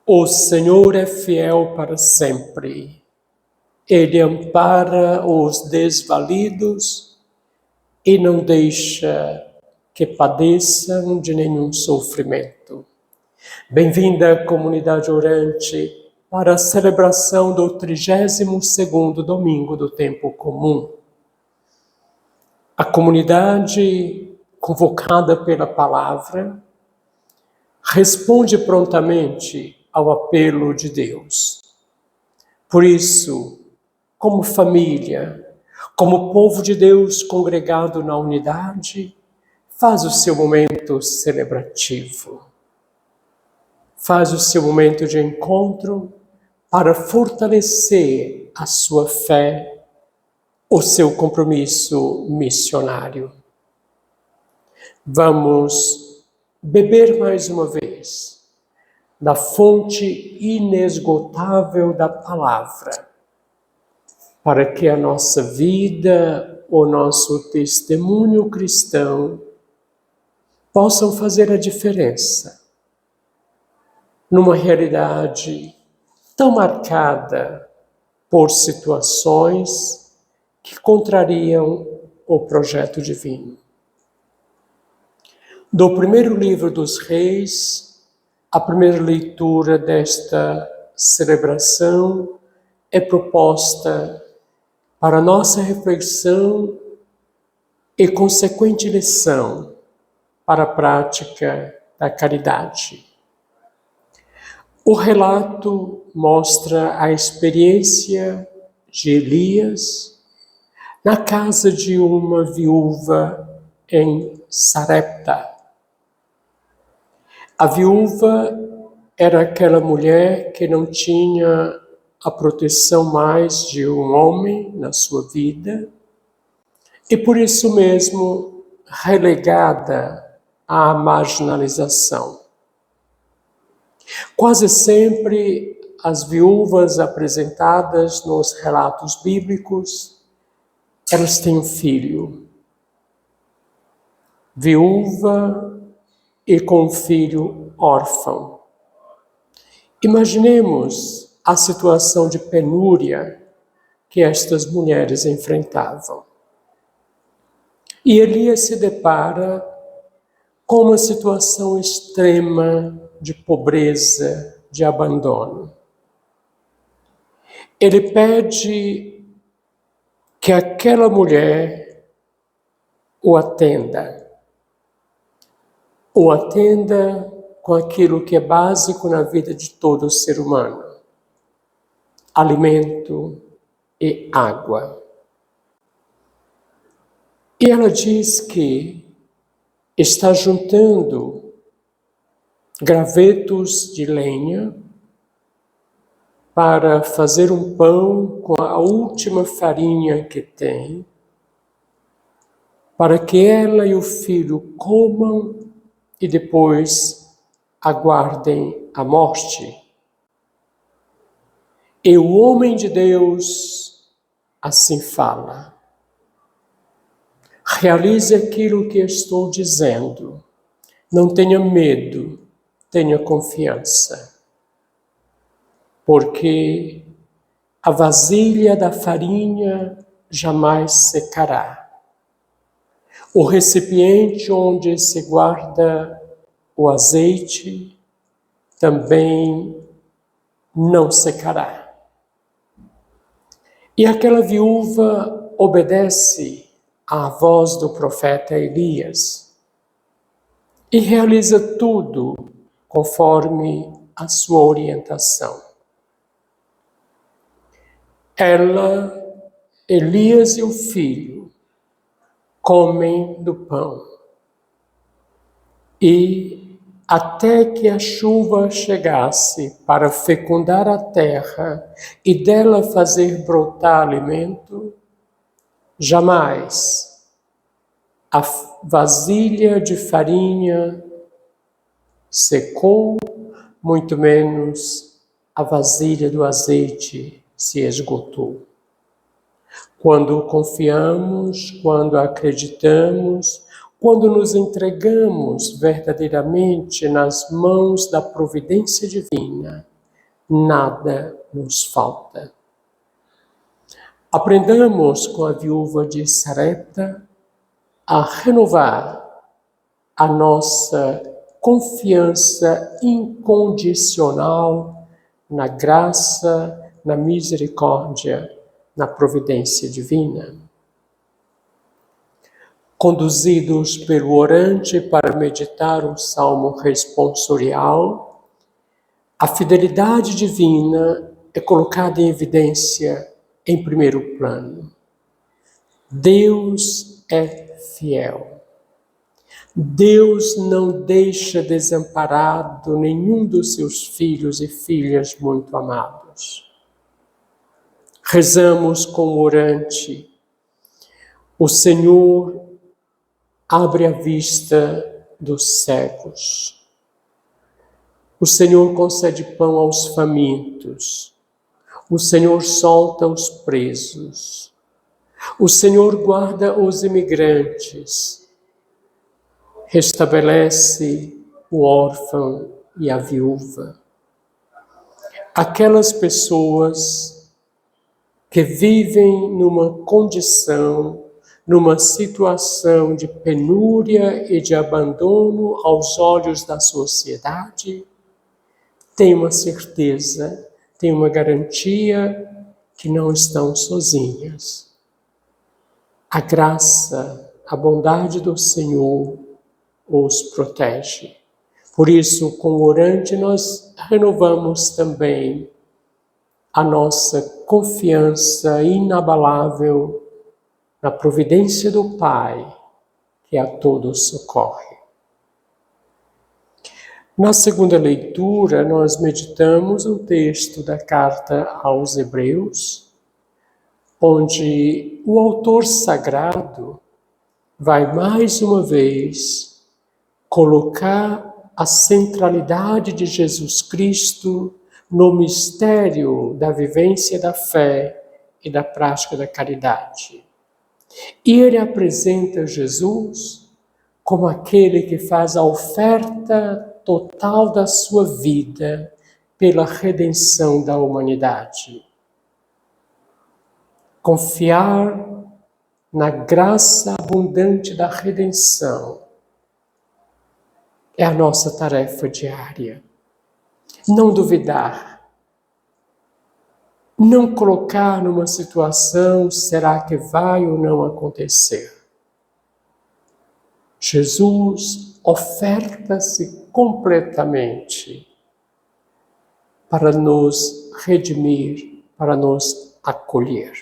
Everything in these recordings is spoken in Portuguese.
O Senhor é fiel para sempre. Ele ampara os desvalidos e não deixa que padeçam de nenhum sofrimento. Bem-vinda, comunidade orante, para a celebração do 32º domingo do tempo comum. A comunidade, convocada pela palavra, responde prontamente ao apelo de Deus. Por isso, como família, como povo de Deus congregado na unidade, faz o seu momento celebrativo. Faz o seu momento de encontro para fortalecer a sua fé, o seu compromisso missionário. Vamos beber mais uma vez da fonte inesgotável da palavra, para que a nossa vida, o nosso testemunho cristão possam fazer a diferença numa realidade tão marcada por situações que contrariam o projeto divino. Do primeiro livro dos Reis, a primeira leitura desta celebração é proposta para nossa reflexão e consequente lição para a prática da caridade. O relato mostra a experiência de Elias na casa de uma viúva em Sarepta. A viúva era aquela mulher que não tinha a proteção mais de um homem na sua vida e por isso mesmo relegada à marginalização. Quase sempre as viúvas apresentadas nos relatos bíblicos, elas têm um filho. Viúva e com um filho órfão. Imaginemos a situação de penúria que estas mulheres enfrentavam. E Elias se depara com uma situação extrema de pobreza, de abandono. Ele pede que aquela mulher o atenda com aquilo que é básico na vida de todo ser humano: alimento e água. E ela diz que está juntando gravetos de lenha para fazer um pão com a última farinha que tem, para que ela e o filho comam e depois aguardem a morte. E o homem de Deus assim fala: realize aquilo que estou dizendo, não tenha medo, tenha confiança, porque a vasilha da farinha jamais secará. O recipiente onde se guarda o azeite também não secará. E aquela viúva obedece à voz do profeta Elias e realiza tudo conforme a sua orientação. Ela, Elias e o filho comem do pão. E até que a chuva chegasse para fecundar a terra e dela fazer brotar alimento, jamais a vasilha de farinha secou, muito menos a vasilha do azeite se esgotou. Quando confiamos, quando acreditamos, quando nos entregamos verdadeiramente nas mãos da providência divina, nada nos falta. Aprendamos com a viúva de Sarepta a renovar a nossa confiança incondicional na graça, na misericórdia, na providência divina. Conduzidos pelo orante para meditar o salmo responsorial, a fidelidade divina é colocada em evidência em primeiro plano. Deus é fiel. Deus não deixa desamparado nenhum dos seus filhos e filhas muito amados. Rezamos com o orante: o Senhor abre a vista dos cegos. O Senhor concede pão aos famintos. O Senhor solta os presos. O Senhor guarda os imigrantes. Restabelece o órfão e a viúva. Aquelas pessoas que vivem numa condição, numa situação de penúria e de abandono aos olhos da sociedade, têm uma certeza, têm uma garantia que não estão sozinhas. A graça, a bondade do Senhor os protege. Por isso, com o orante, nós renovamos também a nossa confiança inabalável na providência do Pai, que a todos socorre. Na segunda leitura, nós meditamos um texto da carta aos Hebreus, onde o autor sagrado vai mais uma vez colocar a centralidade de Jesus Cristo no mistério da vivência da fé e da prática da caridade. E ele apresenta Jesus como aquele que faz a oferta total da sua vida pela redenção da humanidade. Confiar na graça abundante da redenção é a nossa tarefa diária. Não duvidar. Não colocar numa situação, será que vai ou não acontecer? Jesus oferta-se completamente para nos redimir, para nos acolher.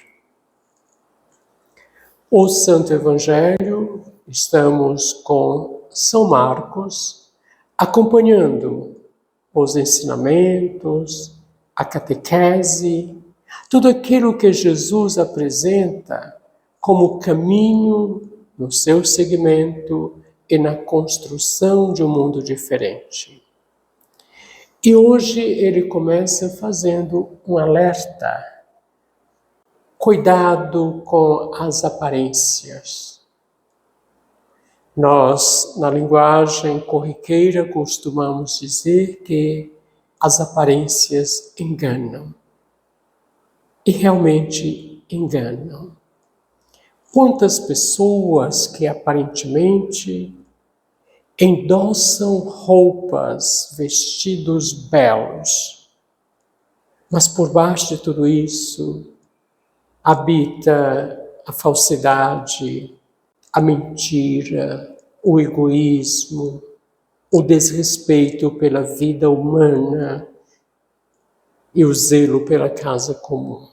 O Santo Evangelho, estamos com São Marcos, acompanhando os ensinamentos, a catequese, tudo aquilo que Jesus apresenta como caminho no seu seguimento e na construção de um mundo diferente. E hoje ele começa fazendo um alerta. Cuidado com as aparências. Nós, na linguagem corriqueira, costumamos dizer que as aparências enganam. E realmente enganam. Quantas pessoas que aparentemente endossam roupas, vestidos belos, mas por baixo de tudo isso habita a falsidade, a mentira, o egoísmo, o desrespeito pela vida humana e o zelo pela casa comum.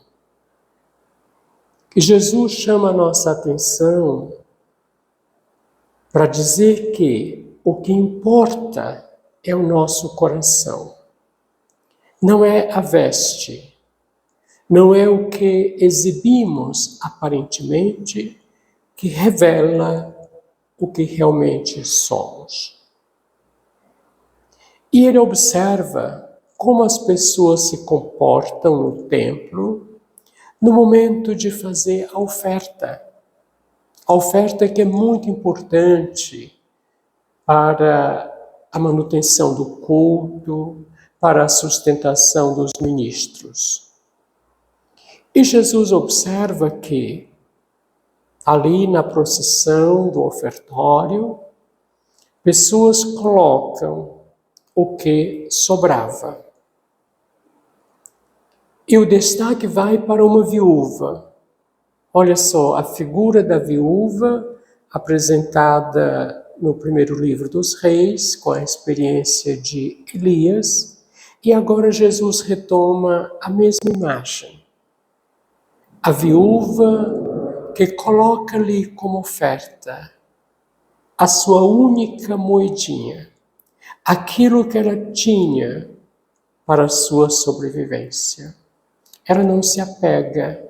E Jesus chama a nossa atenção para dizer que o que importa é o nosso coração. Não é a veste, não é o que exibimos aparentemente que revela o que realmente somos. E ele observa como as pessoas se comportam no templo no momento de fazer a oferta. A oferta que é muito importante para a manutenção do culto, para a sustentação dos ministros. E Jesus observa que, ali na procissão do ofertório, pessoas colocam o que sobrava. E o destaque vai para uma viúva. Olha só, a figura da viúva apresentada no primeiro livro dos Reis, com a experiência de Elias, e agora Jesus retoma a mesma imagem. A viúva que coloca ali como oferta a sua única moedinha, aquilo que ela tinha para a sua sobrevivência. Ela não se apega,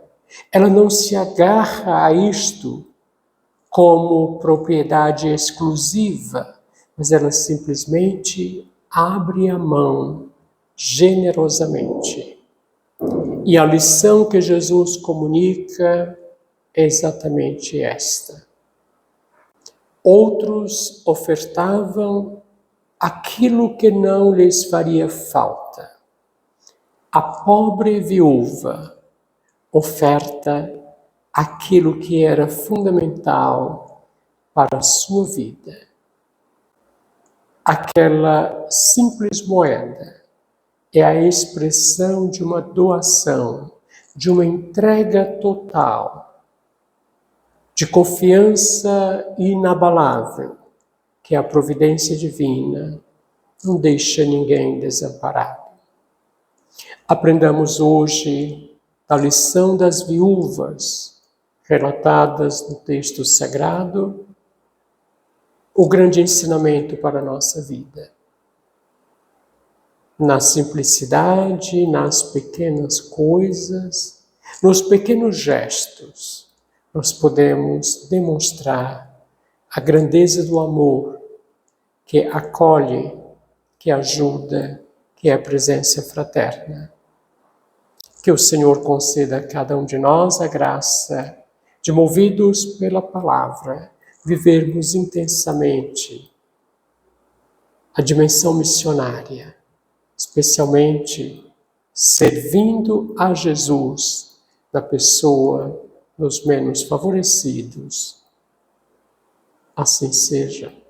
ela não se agarra a isto como propriedade exclusiva, mas ela simplesmente abre a mão generosamente. E a lição que Jesus comunica é exatamente esta. Outros ofertavam aquilo que não lhes faria falta. A pobre viúva oferta aquilo que era fundamental para a sua vida. Aquela simples moeda é a expressão de uma doação, de uma entrega total, de confiança inabalável, que a providência divina não deixa ninguém desamparado. Aprendamos hoje a lição das viúvas, relatadas no texto sagrado, o grande ensinamento para a nossa vida. Na simplicidade, nas pequenas coisas, nos pequenos gestos, nós podemos demonstrar a grandeza do amor que acolhe, que ajuda, que é a presença fraterna. Que o Senhor conceda a cada um de nós a graça de, movidos pela palavra, vivermos intensamente a dimensão missionária, especialmente servindo a Jesus na pessoa dos menos favorecidos. Assim seja.